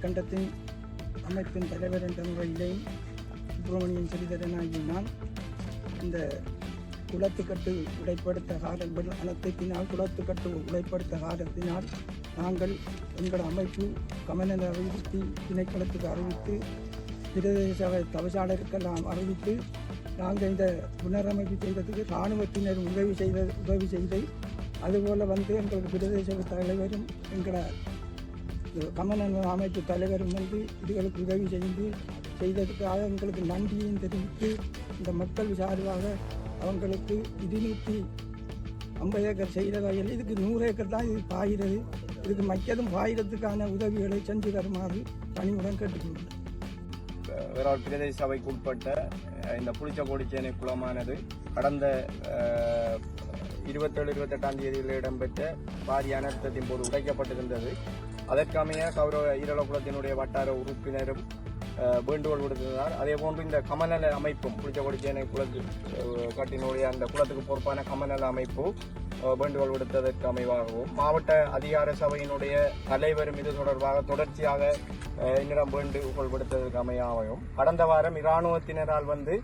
கண்டத்தின் அமைப்பின் தலைவர் என்ற முறையிலேயும் சுப்பிரமணியன் ஸ்ரீதரனாகிய நான் இந்த குளத்துக்கட்டு உடைப்படுத்த காரணங்கள் அனைத்தினால் குளத்துக்கட்டு உடைப்படுத்த காரணத்தினால் நாங்கள் எங்கள் அமைப்பு கமநல அபிவிருத்தி திணைக்களத்துக்கு அறிவித்து பிரதேச தவிசாளருக்கெல்லாம் அறிவித்து நாங்கள் இந்த புனரமைப்பு செய்வதற்கு இராணுவத்தினர் உதவி செய்து அதுபோல் வந்து எங்களுக்கு பிரதேச தலைவரும் எங்களை கமநல அமைப்பு தலைவரும் வந்து இதுகளுக்கு உதவி செய்ததுக்காக எங்களுக்கு நன்றியையும் தெரிவித்து இந்த மக்கள் சார்பாக அவங்களுக்கு 250 ஏக்கர் செய்த வகையில் இதுக்கு 100 ஏக்கர் தான் இது பாய்கிறது. இதுக்கு மக்களும் பாயிரத்துக்கான உதவிகளை செஞ்சு தருமாறு பணியுடன் கேட்டுக்கொள்கிறோம். வேறால் பிரதேச சபைக்கு உட்பட்ட இந்த புளிச்சக்கோடிச்சேனை குளமானது கடந்த 27-28ஆம் தேதியில் இடம்பெற்ற பாரிய அனர்த்தத்தின் போது உடைக்கப்பட்டிருந்தது. அதற்கமைய கௌரவ ஈரலகுலத்தினுடைய வட்டார உறுப்பினரும் வேண்டுகோள் விடுத்திருந்தார். அதே போன்று இந்த கமநல அமைப்பும் புளிச்சக்கோடிச்சேனை கட்டினுடைய அந்த குளத்துக்கு பொறுப்பான கமநல அமைப்பு வேண்டுகோள் விடுத்ததற்கு அமைவாகவும் மாவட்ட அதிகார சபையினுடைய தலைவரும் இது தொடர்பாக தொடர்ச்சியாக என்னிடம் வேண்டுகோள் விடுத்ததற்கு அமையாகவும் கடந்த வாரம் இராணுவத்தினரால் வந்து